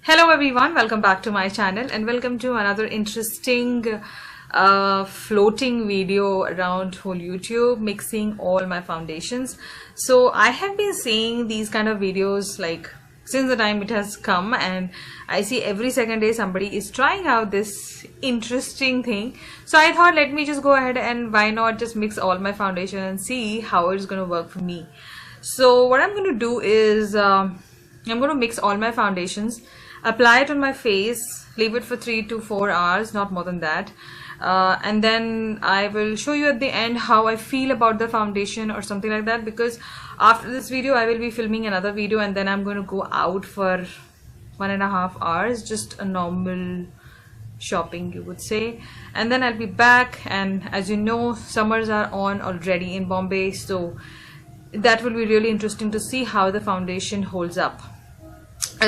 Hello everyone, welcome back to my channel and welcome to another interesting floating video around whole YouTube, mixing all my foundations. So I have been seeing these kind of videos like since the time it has come, and I see every second day somebody is trying out this interesting thing. So I thought, let me just go ahead and why not just mix all my foundation and see how it's going to work for me. So what I'm going to do is I'm going to mix all my foundations, apply it on my face, leave it for 3 to 4 hours, not more than that, and then I will show you at the end how I feel about the foundation or something like that, because after this video I will be filming another video and then I'm going to go out for 1.5 hours, just a normal shopping you would say, and then I'll be back. And as you know, summers are on already in Bombay, so that will be really interesting to see how the foundation holds up.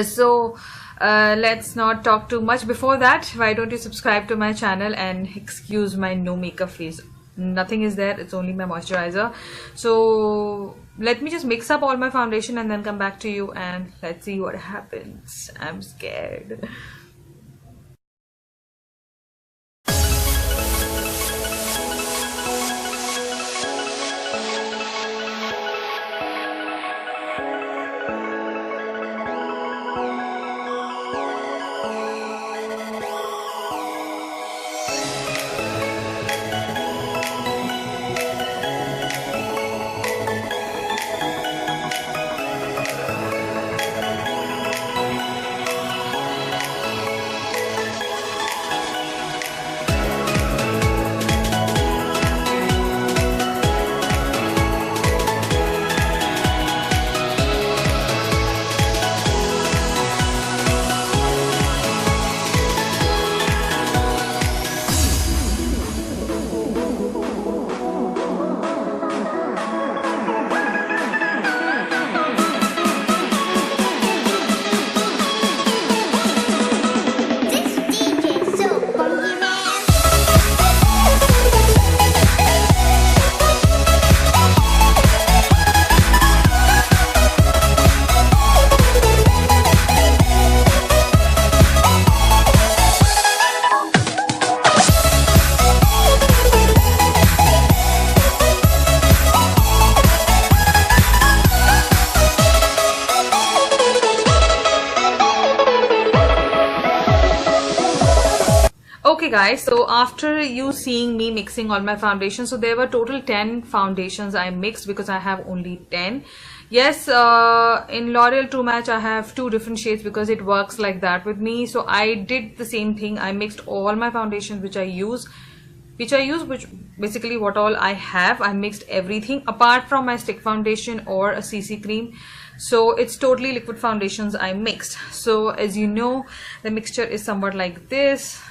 So let's not talk too much. Before that, why don't you subscribe to my channel and excuse my no makeup face. Nothing is there, it's only my moisturizer. So let me just mix up all my foundation and then come back to you and let's see what happens. I'm scared. Okay guys, so after you seeing me mixing all my foundations, so there were total 10 foundations I mixed because I have only 10. Yes, in Loreal True Match I have 2 different shades because it works like that with me. So I did the same thing. I mixed all my foundations which basically what all I have. I mixed everything apart from my stick foundation or a CC cream. So it's totally liquid foundations I mixed. So as you know, the mixture is somewhat like this.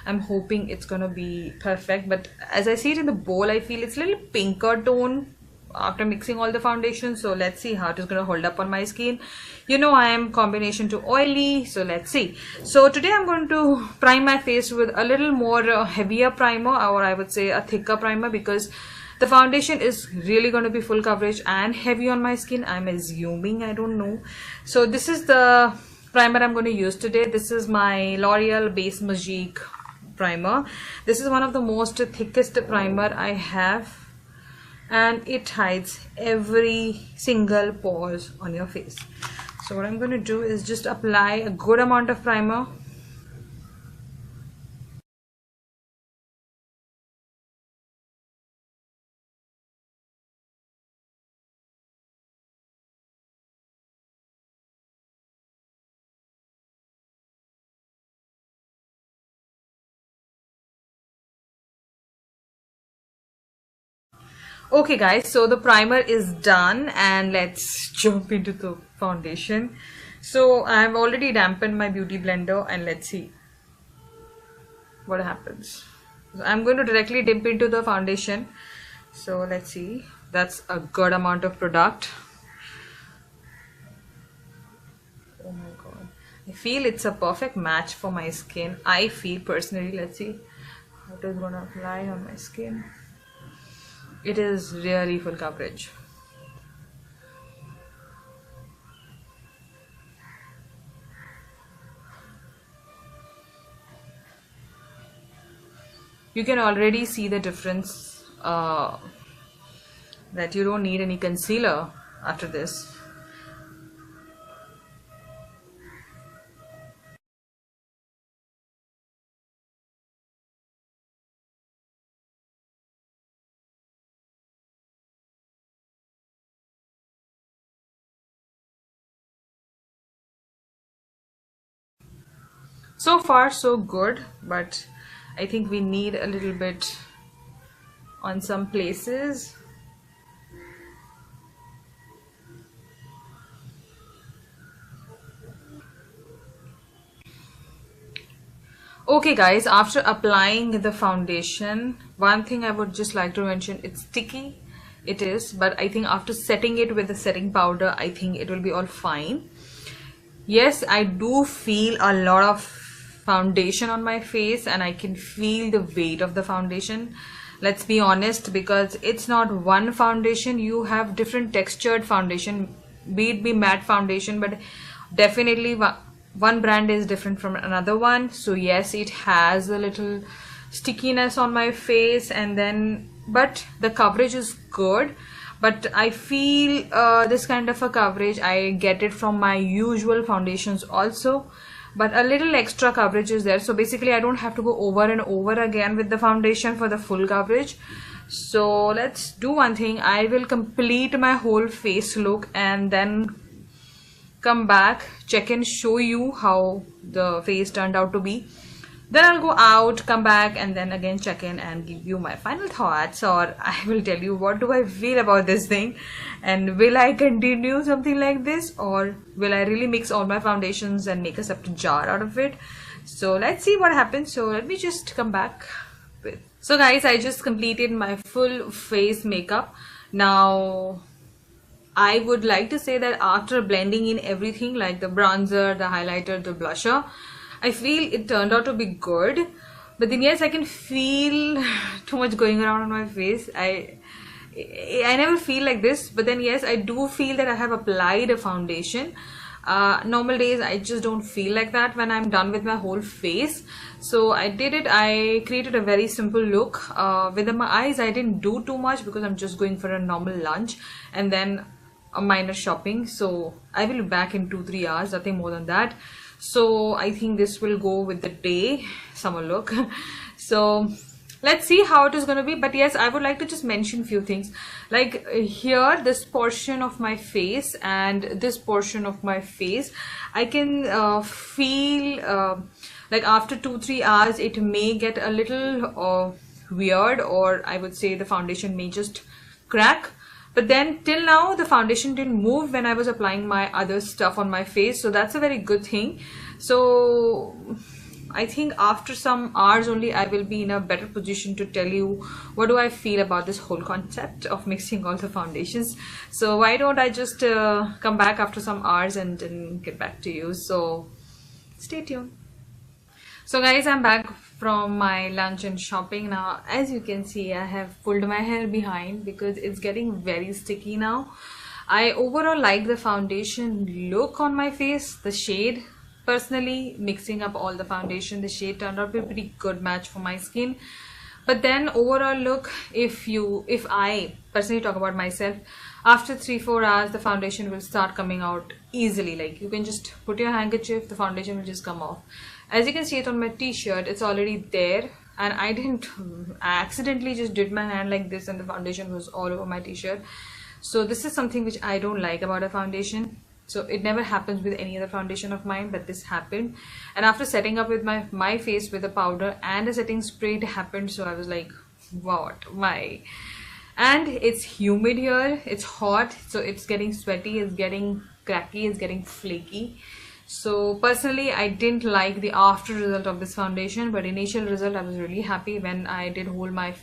I'm hoping it's gonna be perfect, but as I see it in the bowl, I feel it's a little pinker tone after mixing all the foundations. So let's see how it is gonna hold up on my skin. You know, I am combination to oily, so let's see. So today I'm going to prime my face with a little more heavier primer, or I would say a thicker primer, because the foundation is really going to be full coverage and heavy on my skin, I'm assuming. I don't know. So this is the primer I'm going to use today. This is my L'Oreal Base Magique primer. This is one of the most thickest primer I have, and it hides every single pores on your face. So what I'm going to do is just apply a good amount of primer. Okay guys, so the primer is done and let's jump into the foundation. So I've already dampened my beauty blender and let's see what happens. So I'm going to directly dip into the foundation. So let's see, that's a good amount of product. Oh my god, I feel it's a perfect match for my skin. I feel personally. Let's see how it is gonna apply on my skin. It is really full coverage. you can already see the difference, that you don't need any concealer after this. So far so good, but I think we need a little bit on some places. Okay guys, after applying the foundation, one thing I would just like to mention, it's sticky. It is, but I think after setting it with the setting powder, I think it will be all fine. Yes, I do feel a lot of foundation on my face, and I can feel the weight of the foundation. Let's be honest, because it's not one foundation. You have different textured foundation, be it matte foundation, but definitely one brand is different from another one. So yes, it has a little stickiness on my face, and then but the coverage is good. But I feel this kind of a coverage, I get it from my usual foundations also, but a little extra coverage is there. So basically I don't have to go over and over again with the foundation for the full coverage. So let's do one thing. I will complete my whole face look and then come back, check and show you how the face turned out to be. Then I'll go out, come back, and then again check in and give you my final thoughts, or I will tell you what do I feel about this thing, and will I continue something like this, or will I really mix all my foundations and make a separate jar out of it. So let's see what happens. So let me just come back with. So guys, I just completed my full face makeup. Now I would like to say that after blending in everything like the bronzer, the highlighter, the blusher, I feel it turned out to be good. But then yes, I can feel too much going around on my face. I never feel like this, but then yes, I do feel that I have applied a foundation. Normal days I just don't feel like that when I'm done with my whole face. So I did it. I created a very simple look. With my eyes I didn't do too much because I'm just going for a normal lunch and then a minor shopping. So I will be back in 2-3 hours, nothing more than that. So I think this will go with the day summer look. So let's see how it is going to be. But yes, I would like to just mention few things, like here this portion of my face and this portion of my face, I can feel like after 2-3 hours it may get a little weird, or I would say the foundation may just crack. But then till now the foundation didn't move when I was applying my other stuff on my face, so that's a very good thing. So I think after some hours only I will be in a better position to tell you what do I feel about this whole concept of mixing all the foundations. So why don't I just come back after some hours and then get back to you. So stay tuned. So guys, I'm back from my lunch and shopping. Now as you can see, I have pulled my hair behind because it's getting very sticky now. I overall like the foundation look on my face, the shade. Personally, mixing up all the foundation, the shade turned out to be a pretty good match for my skin. But then overall look, if I personally talk about myself, after 3-4 hours the foundation will start coming out easily. Like you can just put your handkerchief, the foundation will just come off. As you can see it on my t-shirt, it's already there, and I accidentally just did my hand like this and the foundation was all over my t-shirt. So this is something which I don't like about a foundation. So it never happens with any other foundation of mine, but this happened. And after setting up with my face with a powder and a setting spray, it happened. So I was like, what, why? And it's humid here, it's hot, so it's getting sweaty, it's getting cracky, it's getting flaky. So personally I didn't like the after result of this foundation, but initial result I was really happy. When I did hold my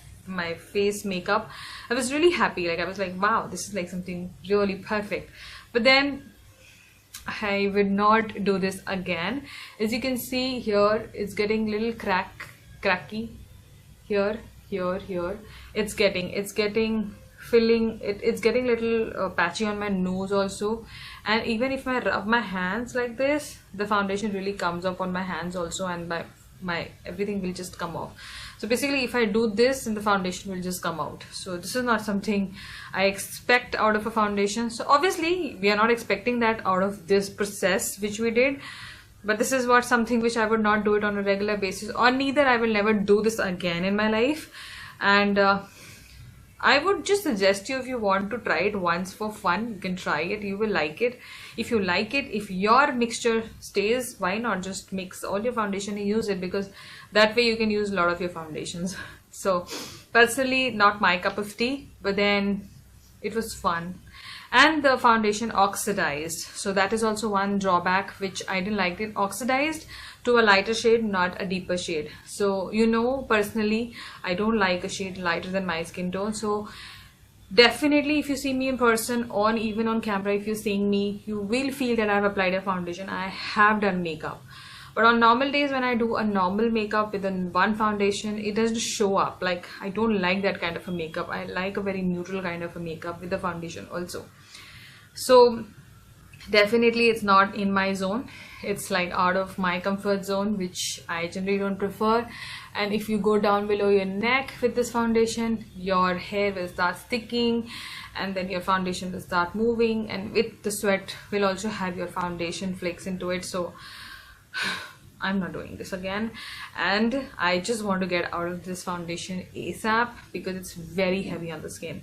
face makeup, I was really happy. Like I was like, wow, this is like something really perfect. But then I would not do this again. As you can see here, it's getting little cracky here. It's getting filling, it's getting little patchy on my nose also. And even if I rub my hands like this, the foundation really comes up on my hands also, and my everything will just come off. So basically if I do this, then the foundation will just come out. So this is not something I expect out of a foundation. So obviously we are not expecting that out of this process which we did, but this is what something which I would not do it on a regular basis, or neither I will never do this again in my life. And I would just suggest you, if you want to try it once for fun, you can try it, you will like it. If you like it, if your mixture stays, why not just mix all your foundation and use it, because that way you can use a lot of your foundations. So personally, not my cup of tea, but then it was fun. And the foundation oxidized, so that is also one drawback which I didn't like. It oxidized to a lighter shade, not a deeper shade. So you know, personally I don't like a shade lighter than my skin tone. So definitely if you see me in person, on even on camera, if you're seeing me, you will feel that I've applied a foundation, I have done makeup. But on normal days when I do a normal makeup with one foundation, it doesn't show up. Like, I don't like that kind of a makeup. I like a very neutral kind of a makeup with the foundation also. So definitely it's not in my zone. It's like out of my comfort zone, which I generally don't prefer. And if you go down below your neck with this foundation, your hair will start sticking, and then your foundation will start moving, and with the sweat will also have your foundation flakes into it. So I'm not doing this again, and I just want to get out of this foundation ASAP because it's very heavy on the skin.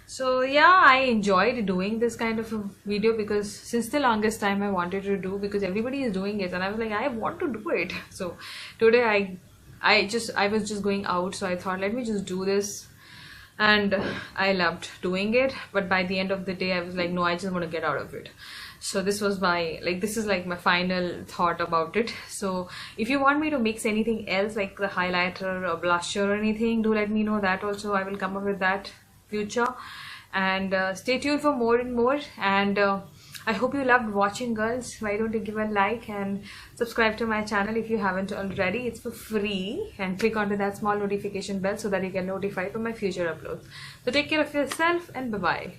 So yeah, I enjoyed doing this kind of a video because since the longest time I wanted to do, because everybody is doing it and I was like, I want to do it. So today I was just going out, so I thought, let me just do this, and I loved doing it. But by the end of the day I was like, no, I just want to get out of it. So this was my, like, this is like my final thought about it. So if you want me to mix anything else, like the highlighter or blusher or anything, do let me know that also. I will come up with that future. And stay tuned for more and more. And I hope you loved watching, girls. Why don't you give a like and subscribe to my channel if you haven't already. It's for free, and click onto that small notification bell so that you get notified for my future uploads. So take care of yourself, and bye bye.